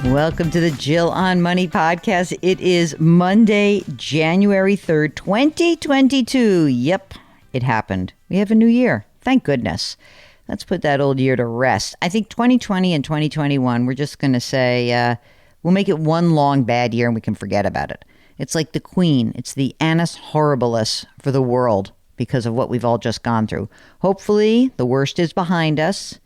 Welcome to the Jill on Money podcast. It is Monday, January 3rd, 2022. Yep, it happened. We have a new year. Thank goodness. Let's put that old year to rest. I think 2020 and 2021, we're just going to say we'll make it one long bad year and we can forget about it. It's like the Queen. It's the annus horribilis for the world because of what we've all just gone through. Hopefully, the worst is behind us.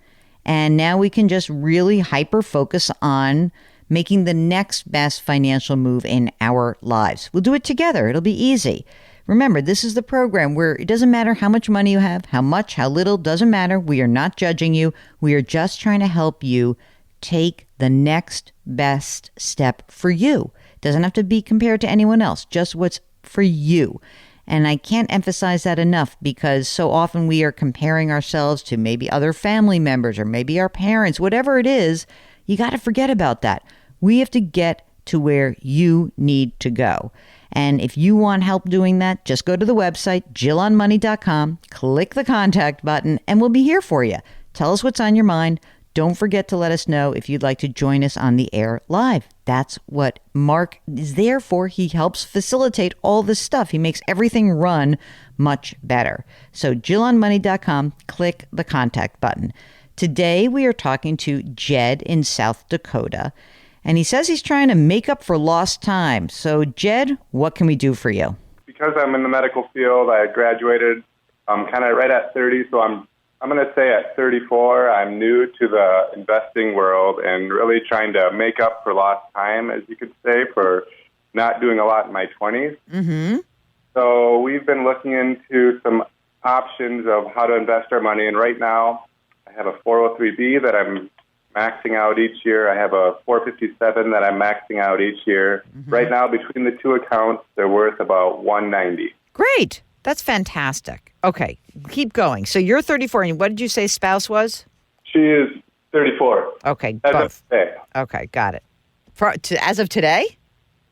And now we can just really hyper-focus on making the next best financial move in our lives. We'll do it together. It'll be easy. Remember, this is the program where it doesn't matter how much money you have, how much, how little, doesn't matter. We are not judging you. We are just trying to help you take the next best step for you. It doesn't have to be compared to anyone else, just what's for you. And I can't emphasize that enough because so often we are comparing ourselves to maybe other family members or maybe our parents, whatever it is. You got to forget about that. We have to get to where you need to go. And if you want help doing that, just go to the website, jillonmoney.com, click the contact button, and we'll be here for you. Tell us what's on your mind. Don't forget to let us know if you'd like to join us on the air live. That's what Mark is there for. He helps facilitate all this stuff. He makes everything run much better. So jillonmoney.com, click the contact button. Today we are talking to Jed in South Dakota, and he says he's trying to make up for lost time. So Jed, what can we do for you? Because I'm in the medical field, I graduated kind of right at 30, so I'm going to say at 34, I'm new to the investing world and really trying to make up for lost time, as you could say, for not doing a lot in my 20s. Mm-hmm. So we've been looking into some options of how to invest our money. And right now, I have a 403B that I'm maxing out each year. I have a 457 that I'm maxing out each year. Mm-hmm. Right now, between the two accounts, they're worth about $190. Great. That's fantastic. Okay, keep going. So you're 34, and what did you say spouse was? She is 34. Okay, as both. of today. Okay, got it. As of today?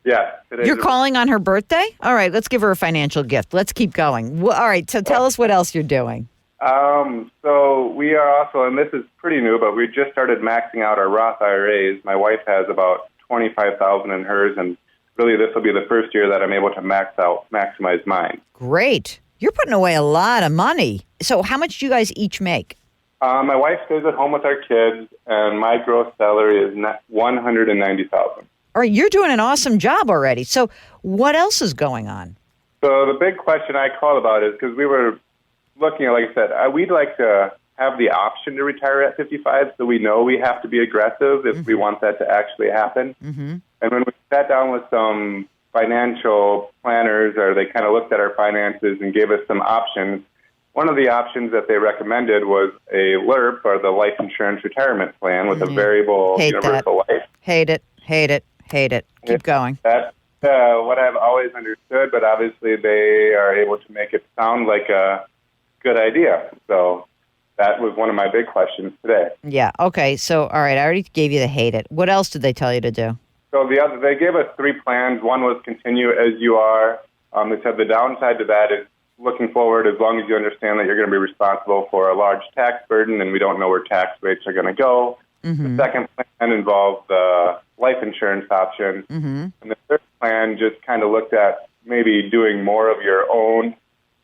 Yeah. You're calling on her birthday? All right, let's give her a financial gift. Let's keep going. All right, so tell us what else you're doing. So we are also, and this is pretty new, but we just started maxing out our Roth IRAs. My wife has about $25,000 in hers, and really this will be the first year that I'm able to maximize mine. Great. You're putting away a lot of money. So how much do you guys each make? My wife stays at home with our kids, and my gross salary is $190,000. All right, you're doing an awesome job already. So what else is going on? So the big question I called about is because we were looking at, like I said, we'd like to have the option to retire at 55, so we know we have to be aggressive if we want that to actually happen. Mm-hmm. And when we sat down with some financial planners, or they kind of looked at our finances and gave us some options, one of the options that they recommended was a LIRP, or the Life Insurance Retirement Plan, with a variable universal life. Hate it. Keep going. That's what I've always understood, but obviously they are able to make it sound like a good idea. So that was one of my big questions today. Yeah. Okay. So, all right. I already gave you the hate it. What else did they tell you to do? So they gave us 3 plans. One was continue as you are. They said the downside to that is looking forward, as long as you understand that you're going to be responsible for a large tax burden and we don't know where tax rates are going to go. Mm-hmm. The second plan involved the life insurance option. Mm-hmm. And the third plan just kind of looked at maybe doing more of your own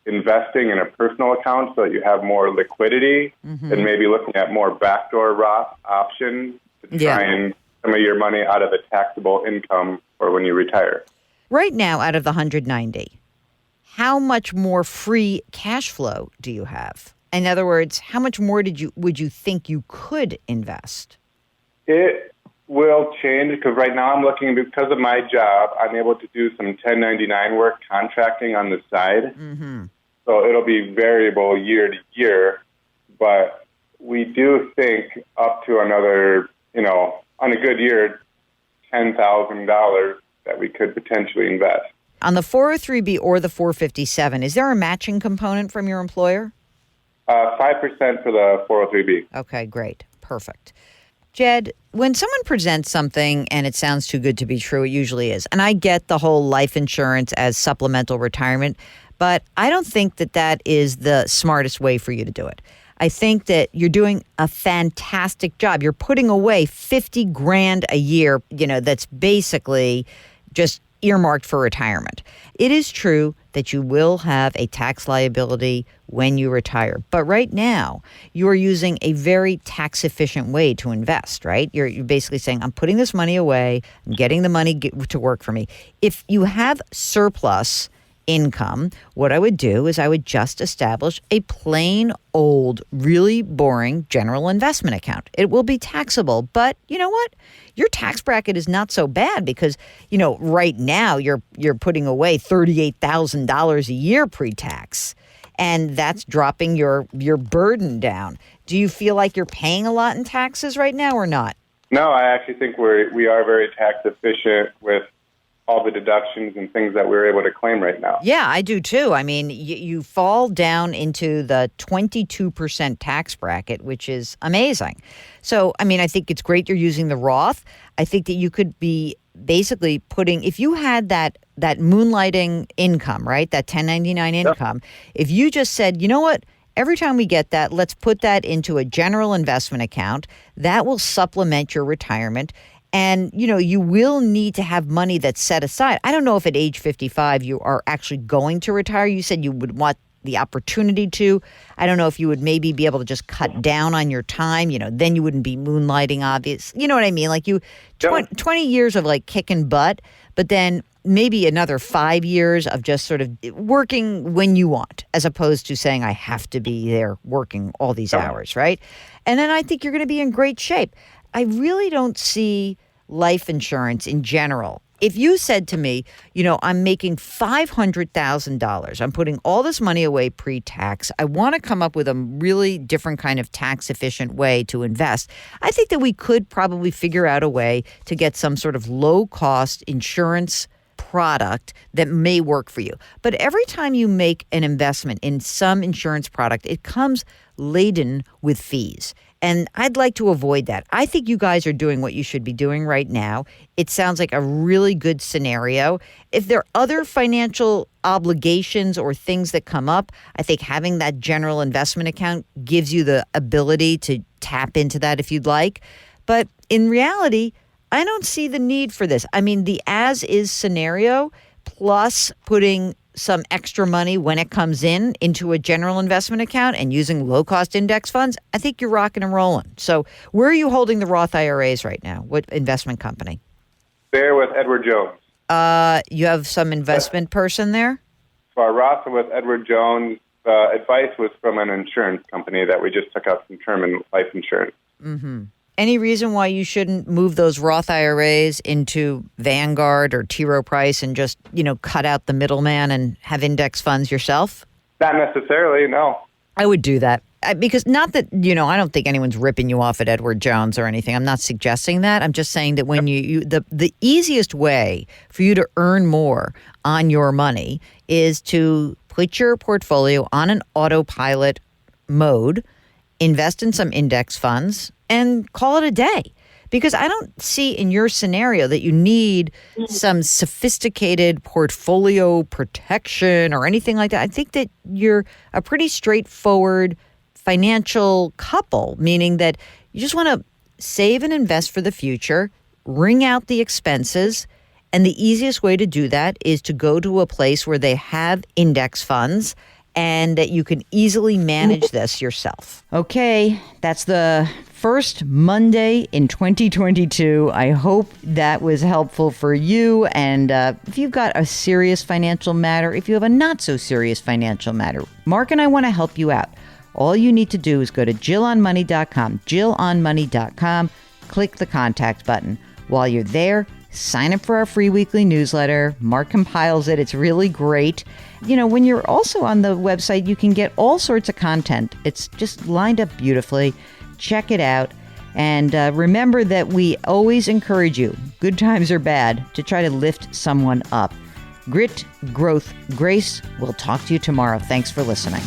investing in a personal account so that you have more liquidity, and maybe looking at more backdoor Roth options to try and some of your money out of the taxable income for when you retire. Right now, out of the 190, how much more free cash flow do you have? In other words, how much more would you think you could invest? It will change because right now I'm looking, because of my job, I'm able to do some 1099 work, contracting on the side. Mm-hmm. So it'll be variable year to year, but we do think up to another, on a good year, $10,000 that we could potentially invest. On the 403B or the 457, is there a matching component from your employer? 5% for the 403B. Okay, great. Perfect. Jed, when someone presents something and it sounds too good to be true, it usually is. And I get the whole life insurance as supplemental retirement, but I don't think that is the smartest way for you to do it. I think that you're doing a fantastic job. You're putting away $50,000 a year, that's basically just earmarked for retirement. It is true that you will have a tax liability when you retire. But right now, you are using a very tax efficient way to invest, right? You're basically saying, I'm putting this money away, I'm getting the money to work for me. If you have surplus income, what I would do is I would just establish a plain old, really boring general investment account. It will be taxable, but you know what? Your tax bracket is not so bad because, right now you're putting away $38,000 a year pre-tax, and that's dropping your burden down. Do you feel like you're paying a lot in taxes right now or not? No, I actually think we are very tax efficient with all the deductions and things that we're able to claim right now. Yeah, I do too. I mean, you fall down into the 22% tax bracket, which is amazing. So, I mean, I think it's great you're using the Roth. I think that you could be basically putting, if you had that moonlighting income, right, that 1099 income, if you just said, you know what, every time we get that, let's put that into a general investment account, that will supplement your retirement. And, you will need to have money that's set aside. I don't know if at age 55 you are actually going to retire. You said you would want the opportunity to. I don't know if you would maybe be able to just cut down on your time. Then you wouldn't be moonlighting, obvious. You know what I mean? Like 20 years of like kicking butt, but then maybe another 5 years of just sort of working when you want, as opposed to saying, I have to be there working all these hours, right? And then I think you're going to be in great shape. I really don't see life insurance in general. If you said to me, I'm making $500,000, I'm putting all this money away pre-tax, I want to come up with a really different kind of tax efficient way to invest, I think that we could probably figure out a way to get some sort of low cost insurance product that may work for you. But every time you make an investment in some insurance product, it comes laden with fees. And I'd like to avoid that. I think you guys are doing what you should be doing right now. It sounds like a really good scenario. If there are other financial obligations or things that come up, I think having that general investment account gives you the ability to tap into that if you'd like. But in reality, I don't see the need for this. I mean, the as-is scenario plus putting some extra money when it comes into a general investment account and using low-cost index funds, I think you're rocking and rolling. So where are you holding the Roth IRAs right now? What investment company? They're with Edward Jones. You have some investment person there? So our Roth are with Edward Jones. The advice was from an insurance company that we just took out some term and life insurance. Mm-hmm. Any reason why you shouldn't move those Roth IRAs into Vanguard or T. Rowe Price and just, cut out the middleman and have index funds yourself? Not necessarily, no. I would do that. Because not that, I don't think anyone's ripping you off at Edward Jones or anything. I'm not suggesting that. I'm just saying that when the easiest way for you to earn more on your money is to put your portfolio on an autopilot mode, invest in some index funds, and call it a day. Because I don't see in your scenario that you need some sophisticated portfolio protection or anything like that. I think that you're a pretty straightforward financial couple, meaning that you just want to save and invest for the future, wring out the expenses, and the easiest way to do that is to go to a place where they have index funds and that you can easily manage this yourself. Okay, that's the first Monday in 2022. I hope that was helpful for you. And if you've got a serious financial matter, if you have a not so serious financial matter, Mark and I want to help you out. All you need to do is go to JillOnMoney.com, JillOnMoney.com, click the contact button. While you're there, sign up for our free weekly newsletter. Mark compiles it. It's really great. When you're also on the website, you can get all sorts of content. It's just lined up beautifully. Check it out. And remember that we always encourage you, good times or bad, to try to lift someone up. Grit, growth, grace. We'll talk to you tomorrow. Thanks for listening.